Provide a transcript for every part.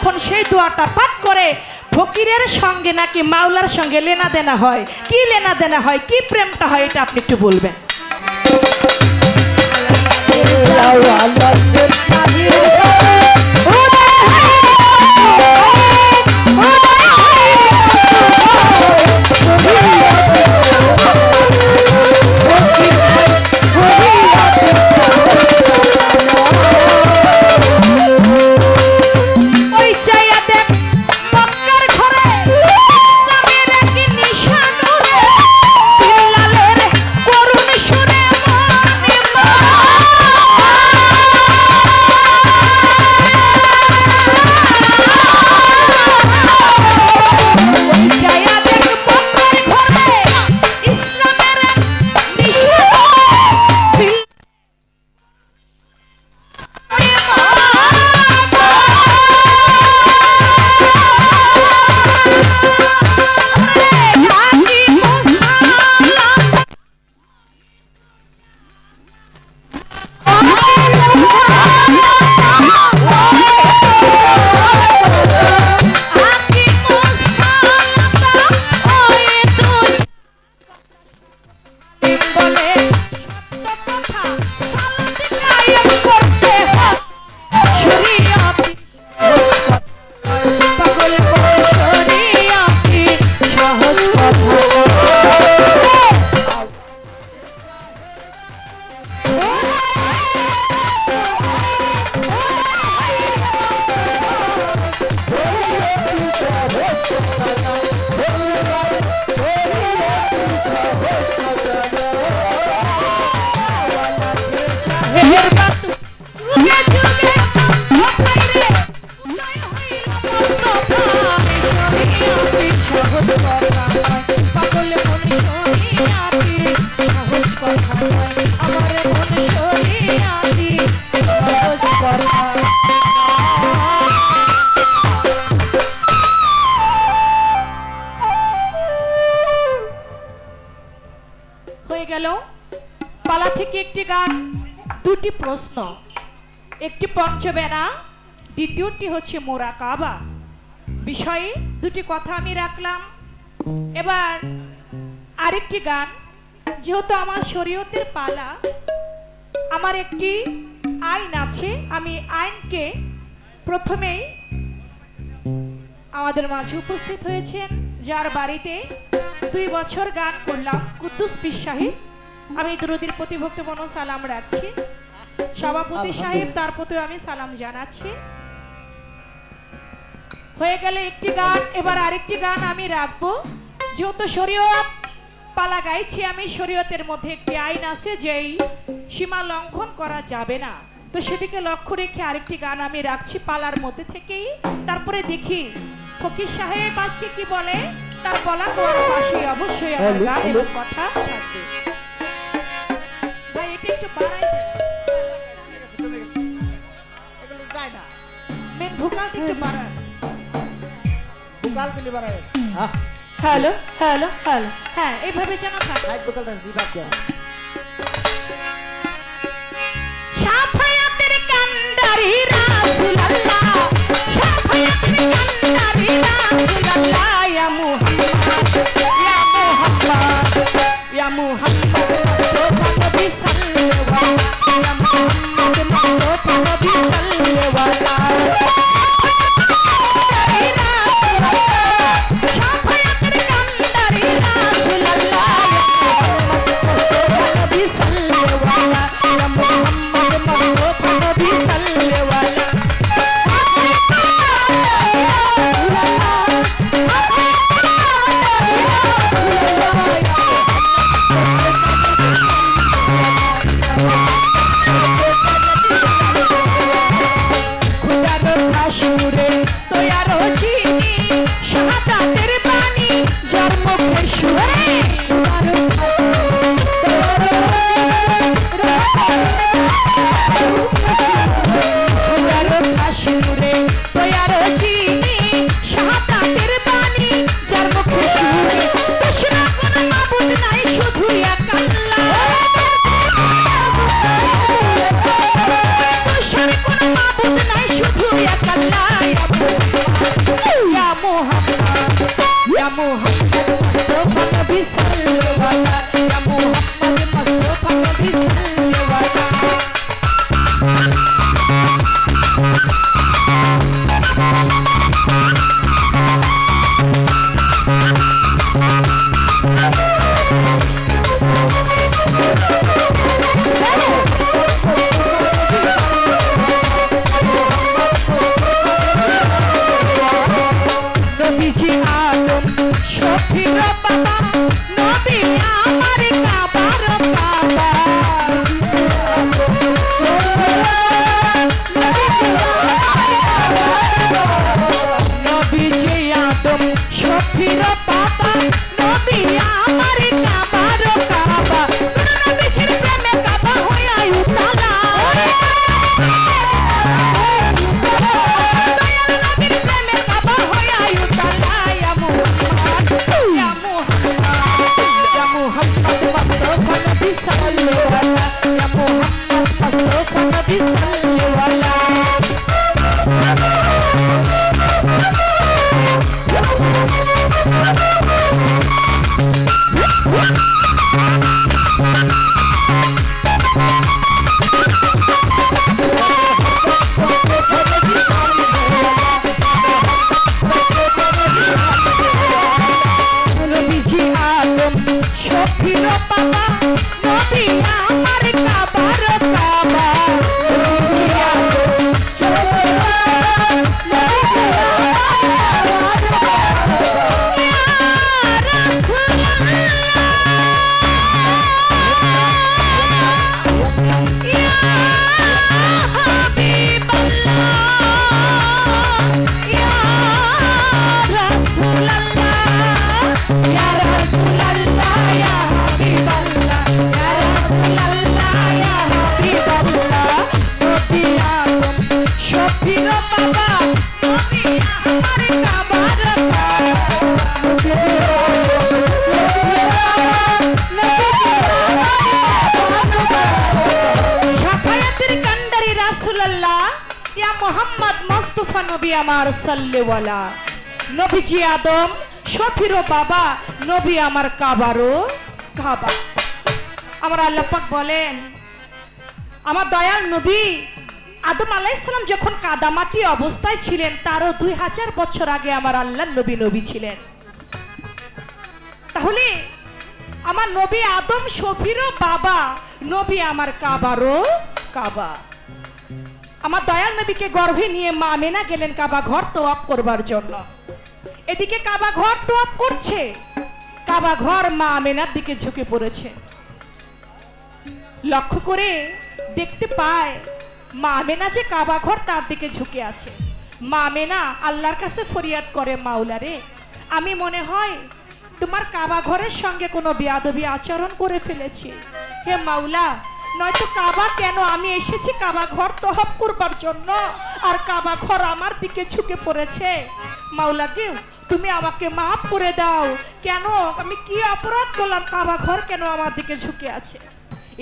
যখন সেই দোয়াটা পাঠ করে ফকিরের সঙ্গে নাকি মাওলার সঙ্গে লেনা দেনা হয়। কি লেনা দেনা হয়, কি প্রেমটা হয়, এটা আপনি একটু বলবেন। পালা থেকে একটি গান, দুটি প্রশ্ন, একটি পঞ্চবেনা, দ্বিতীয়টি হচ্ছে মোরাকাবা বিষয়ে দুটি কথা আমি রাখলাম। এবার আরেকটি গান, যেহেতু আমার শরীয়তের পালা, আমার একটি আইন আছে, আমি আইনকে প্রথমেই আমাদের মাঝে উপস্থিত হয়েছেন, যার বাড়িতে 2 বছর গান করলাম, কুদ্দুস পীর সাহেব। আমি দরুদের প্রতি ভক্তিপূর্ণ সালাম রাখছি। সভাপতি সাহেব, তার প্রতিও আমি সালাম জানাচ্ছি। হয়ে গেলে একটি গান, এবার আরেকটি গান আমি রাখবো। যেহেতু শরীয়ত পালা গাইছি আমি, শরীয়তের মধ্যে একটি আইন আছে যেই সীমা লঙ্ঘন করা যাবে না, তো সেদিকে লক্ষ্য রেখে আরেকটি গান আমি রাখছি পালার মধ্যে থেকেই। তারপরে দেখি ফকির সাহেব আজকে কি বলে, তার বলা কোন পাশে অবশ্যই আমার গান এবং কথা থাকবে। ভাই এটা একটু বাড়াই দেন, এগুলো যায় না, মেন ভোকালটা একটু বাড়ান, ভোকাল গুলি বাড়ায়। হ্যালো হ্যালো হ্যালো, হ্যাঁ এইভাবে যেন থাকে। হাই ভোকালটা রিভার্ব দেন। শাফায়াতের কান্ডারি রাসূলুল্লাহ, শাফায়াতের কান্ডারি রাসূলুল্লাহ, ইয়া মুহাম্মদ ইয়া মুহাম্মদ ইয়া মুহাম্মদ মুস্তাফা নবী সাল্লাল্লাহু ইয়া মুহাম্মদ মুস্তাফা নবী সাল্লাল্লাহু। শুধু এক আল্লাহ। শফির বাবা নবী আমার কাবার কাবা নবীজির প্রেমে কাবা হইয়া উতালা নবীর প্রেমে কাবা হইয়া উতালা ইয়া মুহাম্মদ ইয়া মুহাম্মদ মুস্তাফা নবী সাল্লাল্লাহু আলাইহি ইয়া মুহাম্মদ মুস্তাফা নবী সাল্লাল্লাহু আলাইহি আমার সাল্লেওয়ালা নবীজি আদম শফির বাবা নবী আমার কাবারও কাবা আমার আল্লাহ পাক বলেন আমার দয়াল নবী আদম আলাইহিস সালাম যখন কাদামাটি অবস্থায় ছিলেন তারও 2000 বছর আগে আমার আল্লাহর নবী ছিলেন তাহলে আমার নবী আদম শফির বাবা নবী আমার কাবারও কাবা আমার দয়াল নবীকে গর্ভে নিয়ে মা আমেনা গেলেন কাবা ঘর তওয়াফ করবার জন্য এদিকে কাবা ঘর তওয়াফ করছে কাবা ঘর মা আমেনার দিকে ঝুঁকে পড়েছে লক্ষ্য করে দেখতে পায় মা আমেনা যে কাবা ঘর তার দিকে ঝুঁকে আছে মা আমেনা আল্লাহর কাছে ফরিয়াদ করে মাওলা রে আমি মনে হয় তোমার কাবা ঘরের সঙ্গে কোনো বেয়াদবি আচরণ করে ফেলেছি হে মাওলা নয়তো কাবা কেন আমি এসেছি কাবা ঘর তওয়াফ করবার জন্য আর কাবা ঘর আমার দিকে ঝুঁকে পড়েছে মাওলা কে তুমি আমাকে maaf করে দাও কেন আমি কি অপরাধ করলাম কাবা ঘর কেন আমার দিকে ঝুঁকে আছে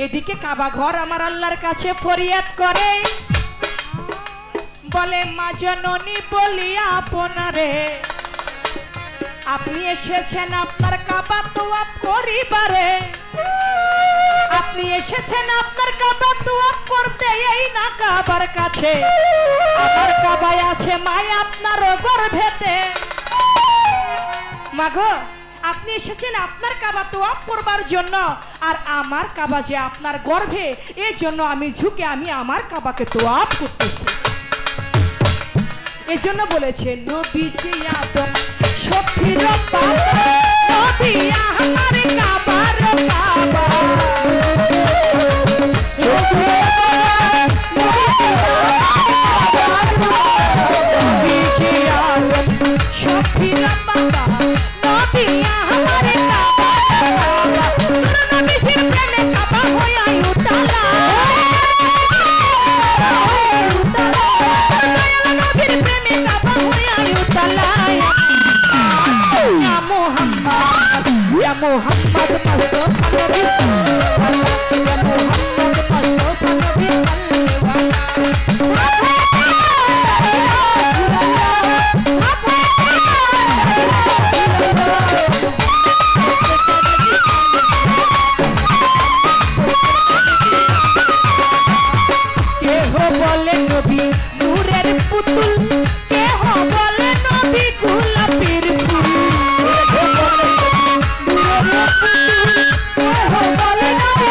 এদিকে কাবা ঘর আমার আল্লাহর কাছে ফরিয়াদ করে বলে মা জননী বলিয়া আপনারে আপনি এসেছেন আপনার কাবা তওয়াফ করিবারে আপনি এসেছেন আপনার কাবা তওয়াফ করতে এই না কাবার কাছে আমার কাবায় আছে মাই আপনার গর্ভেতে মাগো আপনি এসেছেন আপনার কাবা তওয়াফ করবার জন্য আর আমার কাবা যে আপনার গর্ভে এই জন্য আমি ঝুঁকে আমি আমার কাবাকে তওয়াফ করতেছি এজন্য বলেছে নবীজি আদম শফির বাবা নবী আমার কাবার কাবা নবীজি আদম শফির বাবা নবী আমার কাবার কাবা নবীজির প্রেমে কাবা হইয়া উতালা নবীর প্রেমে কাবা হইয়া উতালা ইয়া মুহাম্মদ মুস্তাফা নবী সাল্লাল্লাহু আলাইহি ইয়া মুহাম্মদ মুস্তাফা নবী কেহ বলে নবী নূরের পুতুল কেহ বলে নবী গোলাপের ফুল কেহ বলে নবী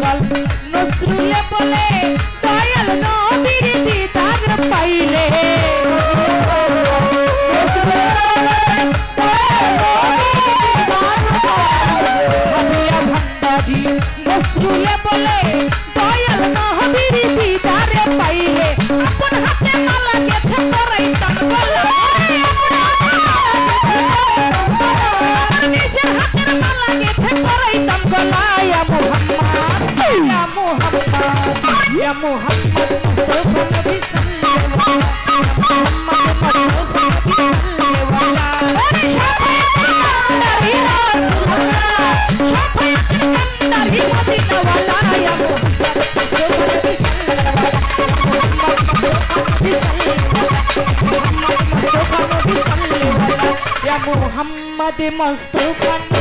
পাগল নজরুলে বলে দয়াল নবীর দিদার পাইলে নজরুলে বলে দয়াল নবীর দিদার পাইলে আপন হাতে মালা গেথে পরাইতাম গলায় নিজের হাতের মালা গেথে পরাইতাম গলায় ইয়া মুহাম্মদ ইয়া মুহাম্মদ মুস্তাফা নবী সাল্লাল্লাহু মুহাম্মদ মুস্তাফা নবী সাল্লাল্লাহু মুহাম্মদ মুস্তাফা